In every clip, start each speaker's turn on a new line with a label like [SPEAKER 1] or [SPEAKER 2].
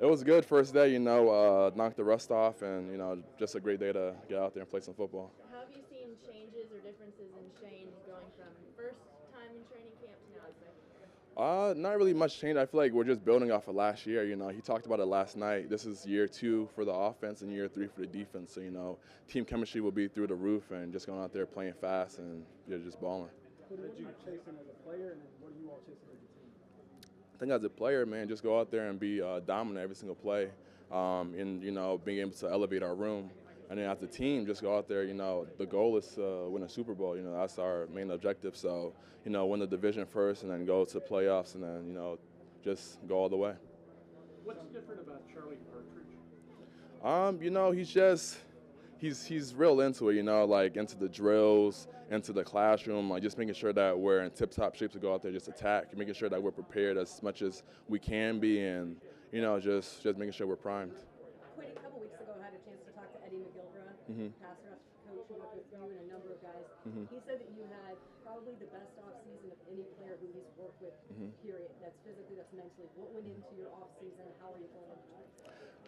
[SPEAKER 1] It was good first day, knocked the rust off, and just a great day to get out there and play some football.
[SPEAKER 2] How have you seen changes or differences in Shane going from first time in training camp to now his second year?
[SPEAKER 1] Not really much change. I feel like we're just building off of last year. He talked about it last night. This is year 2 for the offense and year 3 for the defense. So team chemistry will be through the roof, and just going out there playing fast and just balling.
[SPEAKER 3] What did you chase him as a player, and then what are you all chasing as a team?
[SPEAKER 1] I think as a player, man, just go out there and be dominant every single play, and being able to elevate our room. And then as a team, just go out there. The goal is to win a Super Bowl. That's our main objective. So win the division first, and then go to the playoffs, and then just go all the way.
[SPEAKER 3] What's different about Charlie Partridge?
[SPEAKER 1] He's real into it, like into the drills, into the classroom, like just making sure that we're in tip-top shape to go out there, just attack, making sure that we're prepared as much as we can be, and just making sure we're primed.
[SPEAKER 4] Quinn, a couple weeks ago, I had a chance to talk to Eddie McGilvra, pass rush coach who worked with you and a number of guys. He said that you had probably the best offseason of any player who he's worked with, period. That's physically, that's mentally. What went into your offseason? How are you feeling?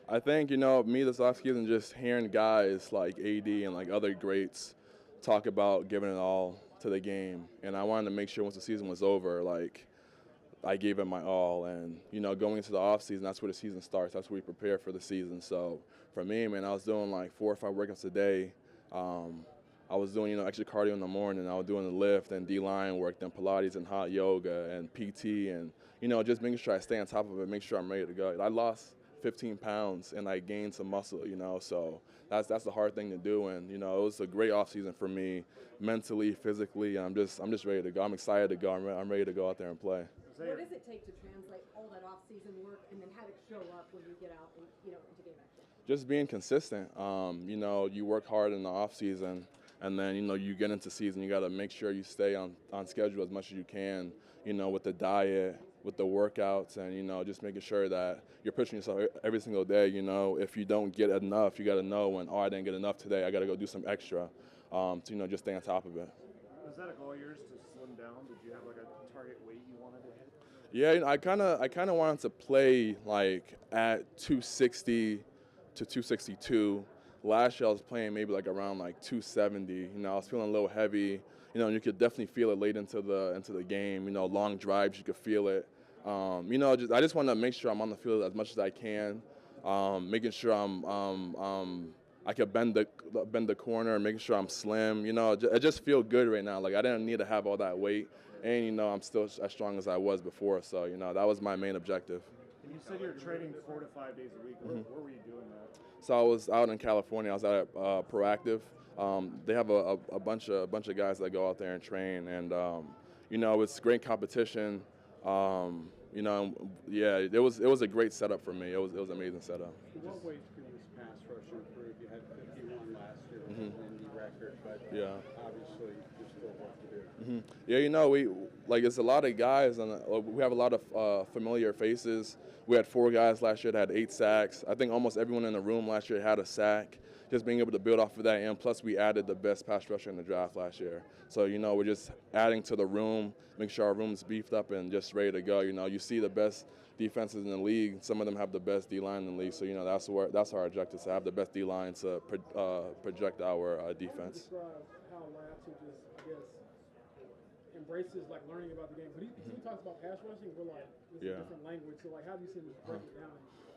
[SPEAKER 1] I think, me this offseason, just hearing guys like AD and like other greats talk about giving it all to the game. And I wanted to make sure once the season was over, like, I gave it my all. And, going into the offseason, that's where the season starts. That's where we prepare for the season. So for me, man, I was doing like 4 or 5 workouts a day. I was doing, extra cardio in the morning. I was doing the lift and D-line work, then Pilates and hot yoga and PT and, just making sure I stay on top of it, make sure I'm ready to go. I lost 15 pounds and I gained some muscle, so that's the hard thing to do. And, it was a great off season for me, mentally, physically. And I'm just ready to go. I'm excited to go. I'm ready to go out there and play.
[SPEAKER 4] What does it take to translate all that off-season work and then have it show up when you get out and, into game action?
[SPEAKER 1] Just being consistent. You work hard in the off season, and then you get into season. You got to make sure you stay on schedule as much as you can. With the diet, with the workouts, and just making sure that you're pushing yourself every single day. If you don't get enough, you got to know when I didn't get enough today. I got to go do some extra. To just stay on top of it.
[SPEAKER 3] Was that a goal of yours to slim down? Did you have like a target weight you wanted to hit?
[SPEAKER 1] Yeah, I kind of wanted to play like at 260 to 262. Last year I was playing maybe like around like 270. I was feeling a little heavy. And you could definitely feel it late into the game. Long drives, you could feel it. I just want to make sure I'm on the field as much as I can. Making sure I could bend the corner, making sure I'm slim. I just feel good right now. Like I didn't need to have all that weight, and I'm still as strong as I was before. So that was my main objective.
[SPEAKER 3] And you said you're training 4 to 5 days a week. Where were you doing that?
[SPEAKER 1] So I was out in California. I was out at Proactive. They have a bunch of guys that go out there and train, and it's great competition. Yeah, it was a great setup for me. It was an amazing setup.
[SPEAKER 5] In what ways could this pass rush improve? You had 51 last year, which is an Indy record, but obviously there's still work to do.
[SPEAKER 1] Yeah, we it's a lot of guys, and we have a lot of familiar faces. We had 4 guys last year that had 8 sacks. I think almost everyone in the room last year had a sack. Just being able to build off of that, and plus we added the best pass rusher in the draft last year. So we're just adding to the room, make sure our room's beefed up and just ready to go. You see the best defenses in the league. Some of them have the best D-line in the league. So that's our objective, to have the best D-line to project our defense.
[SPEAKER 3] How Latson just, I guess, embraces like learning about the game. But he talks about pass rushing, but like it's a different language. So like, how do you see him break it down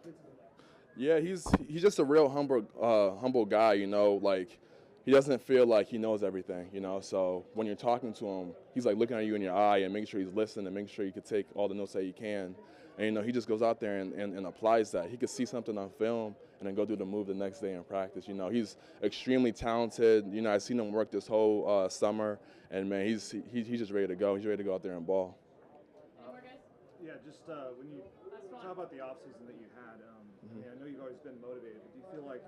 [SPEAKER 3] into the
[SPEAKER 1] Yeah, he's just a real humble guy. Like he doesn't feel like he knows everything. So when you're talking to him, he's like looking at you in your eye and making sure he's listening and making sure you can take all the notes that you can. And he just goes out there and applies that. He could see something on film and then go do the move the next day in practice. He's extremely talented. I've seen him work this whole summer, and man, he's just ready to go. He's ready to go out there and ball.
[SPEAKER 3] Yeah, just when you talk about the offseason that you had, I know you've always been motivated, but do you feel like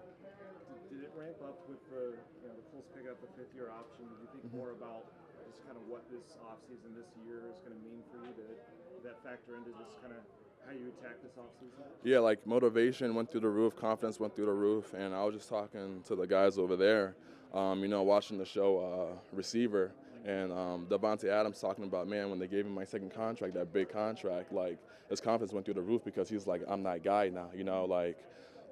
[SPEAKER 3] did it ramp up with the Colts picking up the 5th-year option? Did you think more about just kind of what this offseason this year is going to mean for you? Did that factor into just kind of how you attack this offseason?
[SPEAKER 1] Yeah, like motivation went through the roof, confidence went through the roof, and I was just talking to the guys over there, watching the show Receiver, And Davante Adams talking about, man, when they gave him my second contract, that big contract, like his confidence went through the roof because he's like, I'm that guy now, you know,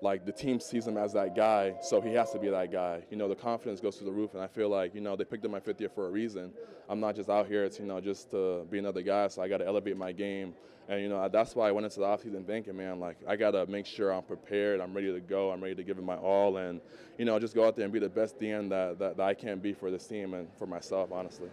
[SPEAKER 1] like the team sees him as that guy, so he has to be that guy. You know, the confidence goes through the roof, and I feel like, you know, they picked up my fifth year for a reason. I'm not just out here to, you know, just to be another guy, so I got to elevate my game. And, you know, that's why I went into the offseason thinking, man, like, I got to make sure I'm prepared, I'm ready to go, I'm ready to give it my all, and, you know, just go out there and be the best DN that I can be for this team and for myself, honestly.